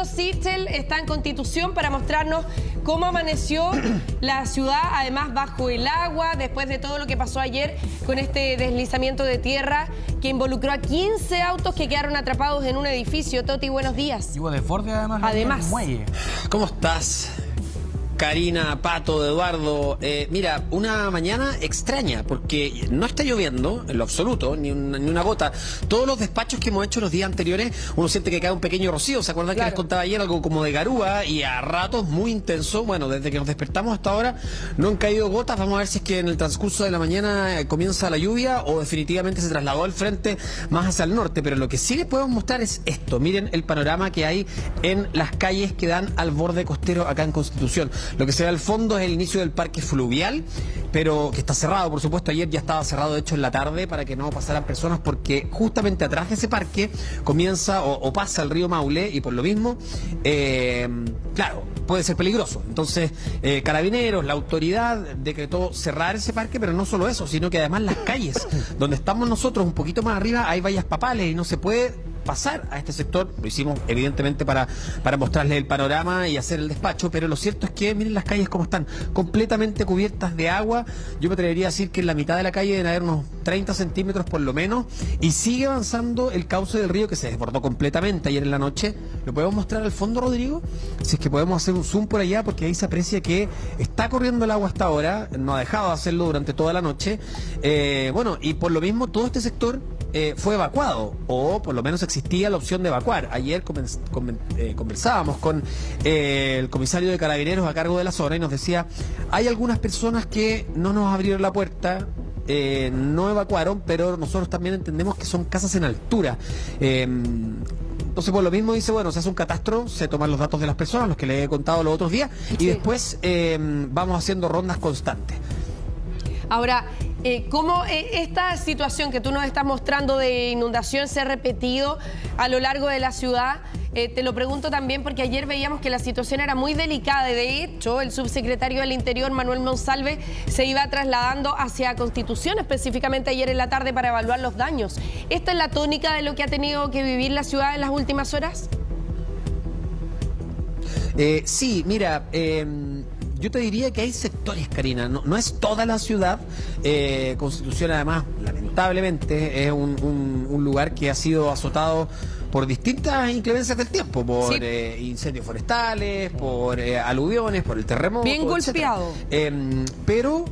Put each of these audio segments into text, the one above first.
Fernando Sichel está en Constitución para mostrarnos cómo amaneció la ciudad, además bajo el agua, después de todo lo que pasó ayer con este deslizamiento de tierra que involucró a 15 autos que quedaron atrapados en un edificio. Toti, buenos días. Y hubo desborde además. Muelle. ¿Cómo estás? Karina, Pato, Eduardo, mira, una mañana extraña porque no está lloviendo en lo absoluto, ni una gota. Todos los despachos que hemos hecho los días anteriores, uno siente que cae un pequeño rocío. ¿Se acuerdan que les contaba ayer algo como de garúa y a ratos muy intenso? Bueno, desde que nos despertamos hasta ahora no han caído gotas. Vamos a ver si es que en el transcurso de la mañana comienza la lluvia o definitivamente se trasladó el frente más hacia el norte. Pero lo que sí les podemos mostrar es esto. Miren el panorama que hay en las calles que dan al borde costero acá en Constitución. Lo que se ve al fondo es el inicio del parque fluvial, pero que está cerrado, por supuesto. Ayer ya estaba cerrado, de hecho, en la tarde para que no pasaran personas, porque justamente atrás de ese parque comienza o pasa el río Maule y por lo mismo, claro, puede ser peligroso. Entonces, Carabineros, la autoridad decretó cerrar ese parque, pero no solo eso, sino que además las calles donde estamos nosotros, un poquito más arriba, hay vallas papales y no se puede pasar a este sector. Lo hicimos evidentemente para mostrarles el panorama y hacer el despacho, pero lo cierto es que miren las calles como están, completamente cubiertas de agua. Yo me atrevería a decir que en la mitad de la calle deben haber unos 30 centímetros por lo menos, y sigue avanzando el cauce del río, que se desbordó completamente ayer en la noche. ¿Lo podemos mostrar al fondo, Rodrigo? Si es que podemos hacer un zoom por allá, porque ahí se aprecia que está corriendo el agua hasta ahora, no ha dejado de hacerlo durante toda la noche. Bueno, y por lo mismo todo este sector fue evacuado, o por lo menos existía la opción de evacuar. Ayer conversábamos con el comisario de Carabineros a cargo de la zona y nos decía, hay algunas personas que no nos abrieron la puerta, no evacuaron, pero nosotros también entendemos que son casas en altura. Entonces, por lo mismo dice, bueno, se hace un catastro, se toman los datos de las personas, los que les he contado los otros días, y después vamos haciendo rondas constantes. Ahora, ¿cómo esta situación que tú nos estás mostrando de inundación se ha repetido a lo largo de la ciudad? Te lo pregunto también porque ayer veíamos que la situación era muy delicada y de hecho el subsecretario del Interior, Manuel Monsalve, se iba trasladando hacia Constitución específicamente ayer en la tarde para evaluar los daños. ¿Esta es la tónica de lo que ha tenido que vivir la ciudad en las últimas horas? Sí, mira, yo te diría que hay sectores, Karina, no es toda la ciudad. Constitución, además, lamentablemente, es un lugar que ha sido azotado por distintas inclemencias del tiempo, por incendios forestales, por aluviones, por el terremoto. Bien golpeado. Pero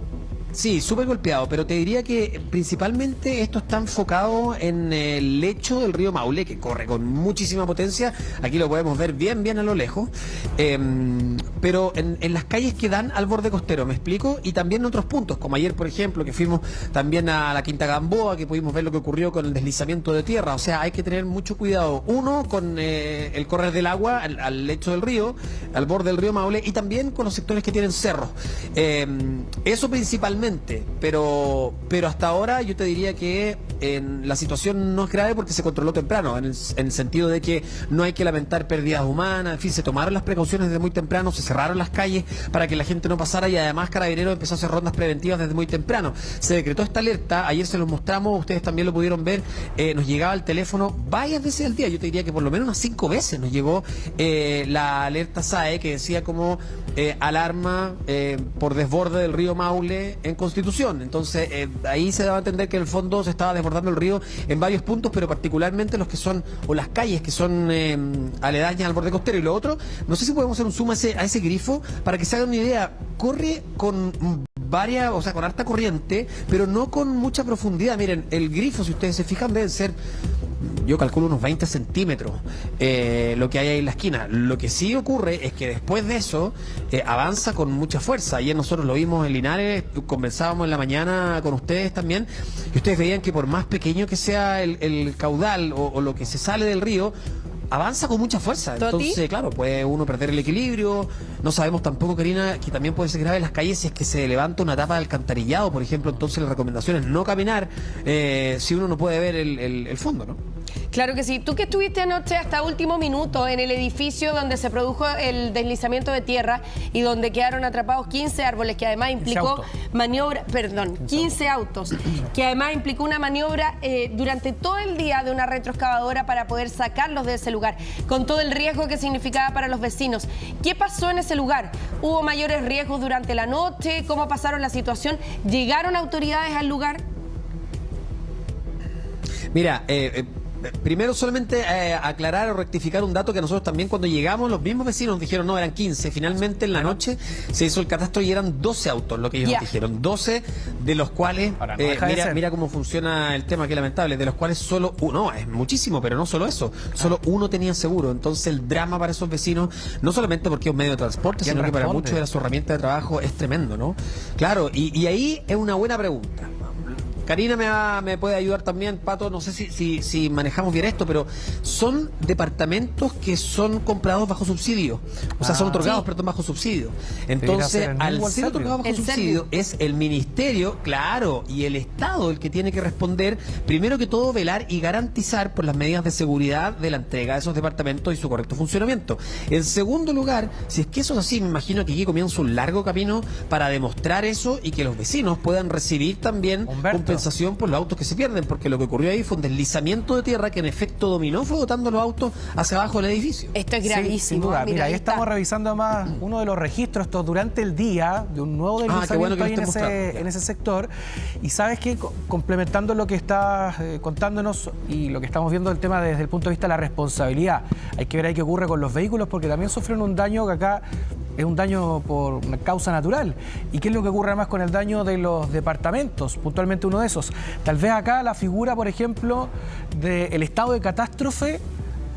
sí, súper golpeado, pero te diría que principalmente esto está enfocado en el lecho del río Maule, que corre con muchísima potencia. Aquí lo podemos ver bien a lo lejos, pero en las calles que dan al borde costero, ¿me explico? Y también en otros puntos, como ayer, por ejemplo, que fuimos también a la Quinta Gamboa, que pudimos ver lo que ocurrió con el deslizamiento de tierra. O sea, hay que tener mucho cuidado, uno, con el correr del agua al lecho del río, al borde del río Maule, y también con los sectores que tienen cerros. Eso principalmente. Pero hasta ahora yo te diría que la situación no es grave porque se controló temprano, en el sentido de que no hay que lamentar pérdidas humanas. En fin, se tomaron las precauciones desde muy temprano, se cerraron las calles para que la gente no pasara, y además Carabineros empezó a hacer rondas preventivas desde muy temprano. Se decretó esta alerta, ayer se los mostramos, ustedes también lo pudieron ver, nos llegaba al teléfono varias veces al día. Yo te diría que por lo menos unas 5 veces nos llegó la alerta SAE, que decía como alarma por desborde del río Maule en Constitución. Entonces ahí se daba a entender que en el fondo se estaba desbordando el río en varios puntos, pero particularmente los que son, o las calles que son aledañas al borde costero. Y lo otro, no sé si podemos hacer un zoom a ese grifo para que se hagan una idea. Corre con varias, o sea, con harta corriente, pero no con mucha profundidad. Miren, el grifo, si ustedes se fijan, deben ser, yo calculo, unos 20 centímetros lo que hay ahí en la esquina. Lo que sí ocurre es que después de eso avanza con mucha fuerza. Ayer nosotros lo vimos en Linares, conversábamos en la mañana con ustedes también, y ustedes veían que por más pequeño que sea el caudal o lo que se sale del río, avanza con mucha fuerza. Entonces, claro, puede uno perder el equilibrio. No sabemos tampoco, Karina, que también puede ser grave en las calles si es que se levanta una tapa de alcantarillado, por ejemplo. Entonces la recomendación es no caminar si uno no puede ver el fondo, ¿no? Claro que sí. Tú que estuviste anoche hasta último minuto en el edificio donde se produjo el deslizamiento de tierra y donde quedaron atrapados 15 árboles, que además implicó maniobra, 15 autos, que además implicó una maniobra durante todo el día de una retroexcavadora para poder sacarlos de ese lugar. lugar, con todo el riesgo que significaba para los vecinos. ¿Qué pasó en ese lugar? ¿Hubo mayores riesgos durante la noche? ¿Cómo pasaron la situación? ¿Llegaron autoridades al lugar? Mira, primero solamente aclarar o rectificar un dato que nosotros también cuando llegamos, los mismos vecinos nos dijeron no, eran 15. Finalmente en la noche se hizo el catastro y eran 12 autos lo que ellos nos dijeron. 12 de los cuales, mira cómo funciona el tema, que lamentable, de los cuales solo uno, es muchísimo, pero no solo eso, solo uno tenía seguro. Entonces el drama para esos vecinos, no solamente porque es un medio de transporte, sino que para muchos era su herramienta de trabajo, es tremendo, ¿no? Claro, y ahí es una buena pregunta. Karina me puede ayudar también, Pato, no sé si manejamos bien esto, pero son departamentos que son comprados bajo subsidio, o sea, son otorgados, perdón, bajo subsidio. Entonces, al ser otorgados bajo subsidio, es el ministerio, claro, y el Estado el que tiene que responder, primero que todo, velar y garantizar por las medidas de seguridad de la entrega de esos departamentos y su correcto funcionamiento. En segundo lugar, si es que eso es así, me imagino que aquí comienza un largo camino para demostrar eso y que los vecinos puedan recibir también compensación por los autos que se pierden, porque lo que ocurrió ahí fue un deslizamiento de tierra que en efecto dominó, fue botando los autos hacia abajo del edificio. Esto es gravísimo. Sí, sin duda. Mira, ahí estamos revisando más uno de los registros estos durante el día de un nuevo deslizamiento ahí en ese sector. Y sabes que complementando lo que estás contándonos y lo que estamos viendo del tema desde el punto de vista de la responsabilidad, hay que ver ahí qué ocurre con los vehículos, porque también sufren un daño que acá es un daño por una causa natural. ¿Y qué es lo que ocurre además con el daño de los departamentos? Puntualmente uno de esos. Tal vez acá la figura, por ejemplo, del estado de catástrofe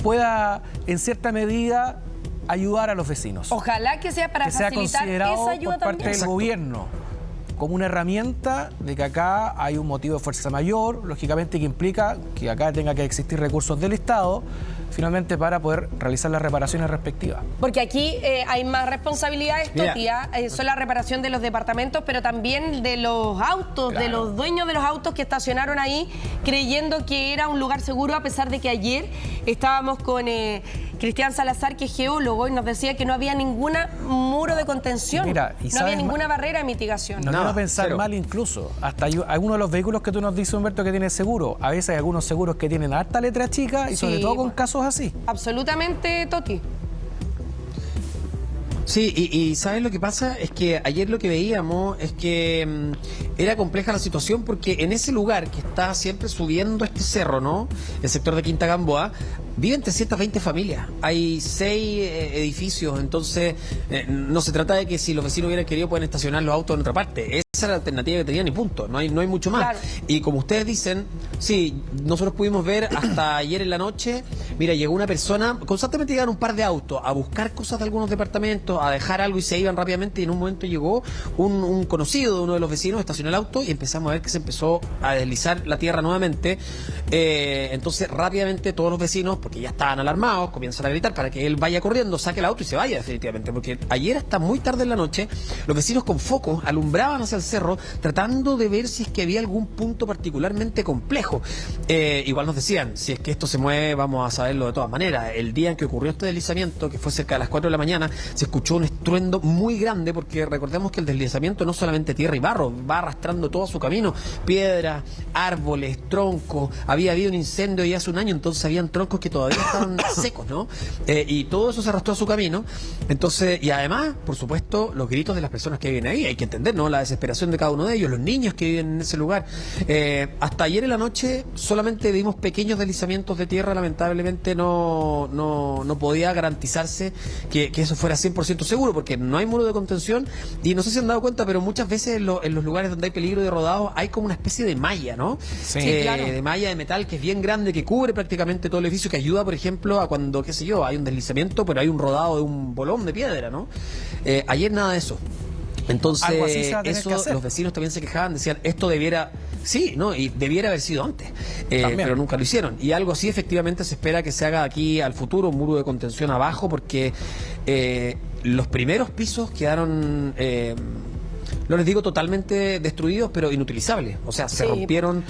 pueda, en cierta medida, ayudar a los vecinos. Ojalá que sea para facilitar esa ayuda por parte del gobierno como una herramienta de que acá hay un motivo de fuerza mayor, lógicamente, que implica que acá tenga que existir recursos del Estado, finalmente, para poder realizar las reparaciones respectivas. Porque aquí hay más responsabilidades, Totía, son la reparación de los departamentos, pero también de los autos, de los dueños de los autos que estacionaron ahí creyendo que era un lugar seguro, a pesar de que ayer estábamos con Cristian Salazar, que es geólogo, y nos decía que no había ningún muro de contención, no había ninguna barrera de mitigación. No quiero pensar mal incluso, hasta hay algunos de los vehículos que tú nos dices, Humberto, que tienen seguro, a veces hay algunos seguros que tienen harta letra chica y sobre todo con casos así. Absolutamente, Toti. Sí, y ¿sabes lo que pasa? Es que ayer lo que veíamos es que era compleja la situación, porque en ese lugar que está siempre subiendo este cerro, ¿no? El sector de Quinta Gamboa, viven 320 familias, hay 6 edificios, entonces no se trata de que si los vecinos hubieran querido pueden estacionar los autos en otra parte. Esa era la alternativa que tenían y punto, no hay mucho más. Claro. Y como ustedes dicen, sí, nosotros pudimos ver hasta ayer en la noche, mira, llegó una persona, constantemente llegaban un par de autos a buscar cosas de algunos departamentos, a dejar algo y se iban rápidamente, y en un momento llegó un conocido de uno de los vecinos, estacionó el auto y empezamos a ver que se empezó a deslizar la tierra nuevamente. Entonces rápidamente todos los vecinos, porque ya estaban alarmados, comienzan a gritar para que él vaya corriendo, saque el auto y se vaya definitivamente, porque ayer hasta muy tarde en la noche los vecinos con focos alumbraban hacia el cerro tratando de ver si es que había algún punto particularmente complejo. Igual nos decían, si es que esto se mueve vamos a saberlo de todas maneras. El día en que ocurrió este deslizamiento, que fue cerca de las 4 de la mañana, se escuchó un estruendo muy grande, porque recordemos que el deslizamiento no solamente tierra y barro, va arrastrando todo su camino, piedras, árboles, troncos. Había habido un incendio ya hace un año, entonces habían troncos que todavía estaban secos, ¿no? Y todo eso se arrastró a su camino. Entonces, y además, por supuesto, los gritos de las personas que viven ahí, hay que entender, ¿no? La desesperación de cada uno de ellos, los niños que viven en ese lugar. Hasta ayer en la noche solamente vimos pequeños deslizamientos de tierra, lamentablemente no podía garantizarse que eso fuera 100% seguro, porque no hay muro de contención, y no sé si han dado cuenta, pero muchas veces en los lugares donde hay peligro de rodado hay como una especie de malla, ¿no? Sí, claro. De malla de metal que es bien grande, que cubre prácticamente todo el edificio, que ayuda, por ejemplo, a cuando, qué sé yo, hay un deslizamiento, pero hay un rodado de un bolón de piedra, ¿no? Ayer nada de eso. Entonces, eso los vecinos también se quejaban, decían, esto debiera, sí, ¿no? Y debiera haber sido antes, pero nunca lo hicieron. Y algo así efectivamente se espera que se haga aquí al futuro, un muro de contención abajo, porque los primeros pisos quedaron no les digo totalmente destruidos, pero inutilizables. O sea, se rompieron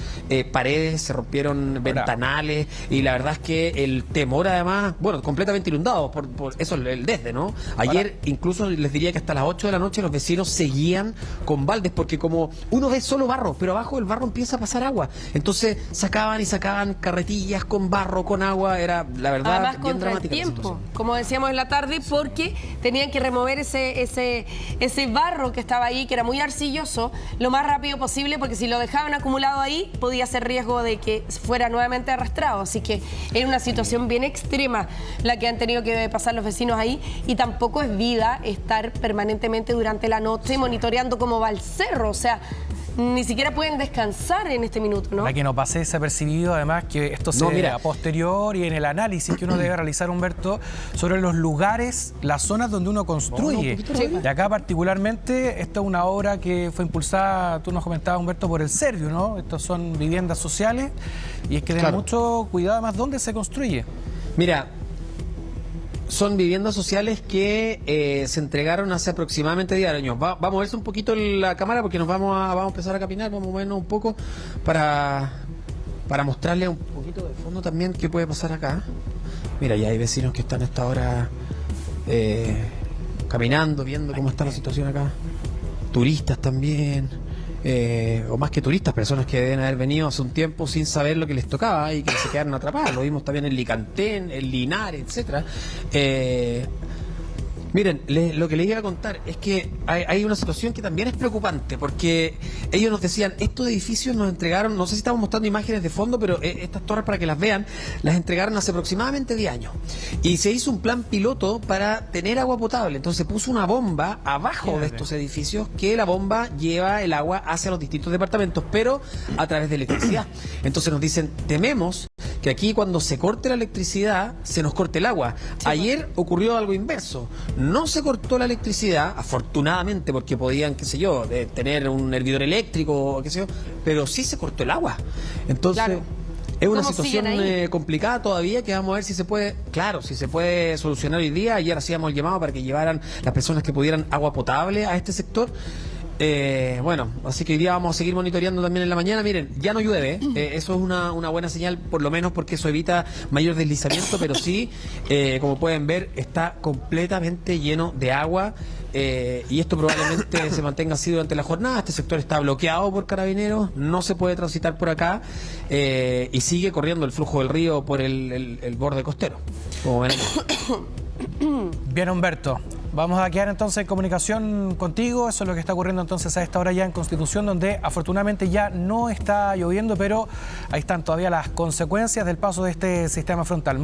paredes, se rompieron ventanales, y la verdad es que el temor, además, bueno, completamente inundados por eso, el desde, ¿no? Ayer incluso les diría que hasta las 8 de la noche los vecinos seguían con baldes, porque como uno ve solo barro, pero abajo del barro empieza a pasar agua. Entonces sacaban y sacaban carretillas con barro, con agua, era la verdad además bien contra dramática el la tiempo, situación. como decíamos en la tarde, porque tenían que remover ese barro que estaba ahí, que era muy arcilloso, lo más rápido posible, porque si lo dejaban acumulado ahí, podía ser riesgo de que fuera nuevamente arrastrado. Así que era una situación bien extrema la que han tenido que pasar los vecinos ahí, y tampoco es vida estar permanentemente durante la noche monitoreando cómo va el cerro. O sea, ni siquiera pueden descansar en este minuto, ¿no? Para que no pase desapercibido, además, que esto se ve a posterior y en el análisis que uno debe realizar, Humberto, sobre los lugares, las zonas donde uno construye. Y acá particularmente, esta es una obra que fue impulsada, tú nos comentabas, Humberto, por el Servio, ¿no? Estas son viviendas sociales y hay que tener mucho cuidado además dónde se construye. Mira, son viviendas sociales que se entregaron hace aproximadamente 10 años. Vamos a verse un poquito en la cámara porque nos vamos a empezar a caminar, vamos a movernos un poco para mostrarle un poquito de fondo también qué puede pasar acá. Mira, ya hay vecinos que están a esta hora caminando, viendo cómo está la situación acá. Turistas también. O más que turistas, personas que deben haber venido hace un tiempo sin saber lo que les tocaba y que se quedaron atrapadas. Lo vimos también en Licantén, en Linares, etcétera. Miren, lo que les iba a contar es que hay una situación que también es preocupante, porque ellos nos decían, estos edificios nos entregaron, no sé si estamos mostrando imágenes de fondo, pero estas torres, para que las vean, las entregaron hace aproximadamente 10 años. Y se hizo un plan piloto para tener agua potable. Entonces se puso una bomba abajo de estos edificios, que la bomba lleva el agua hacia los distintos departamentos, pero a través de electricidad. Entonces nos dicen, tememos que aquí cuando se corte la electricidad, se nos corte el agua. Ayer ocurrió algo inverso. No se cortó la electricidad, afortunadamente, porque podían, qué sé yo, tener un hervidor eléctrico, qué sé yo, pero sí se cortó el agua. Entonces, es una situación complicada todavía, que vamos a ver si se puede, si se puede solucionar hoy día. Ayer hacíamos el llamado para que llevaran las personas que pudieran agua potable a este sector. Bueno, así que hoy día vamos a seguir monitoreando también en la mañana. Miren, ya no llueve, eso es una buena señal, por lo menos porque eso evita mayor deslizamiento, pero sí, como pueden ver, está completamente lleno de agua, y esto probablemente se mantenga así durante la jornada. Este sector está bloqueado por carabineros, no se puede transitar por acá, y sigue corriendo el flujo del río por el borde costero, como ven. Bien, Humberto. Vamos a quedar entonces en comunicación contigo. Eso es lo que está ocurriendo entonces a esta hora ya en Constitución, donde afortunadamente ya no está lloviendo, pero ahí están todavía las consecuencias del paso de este sistema frontal.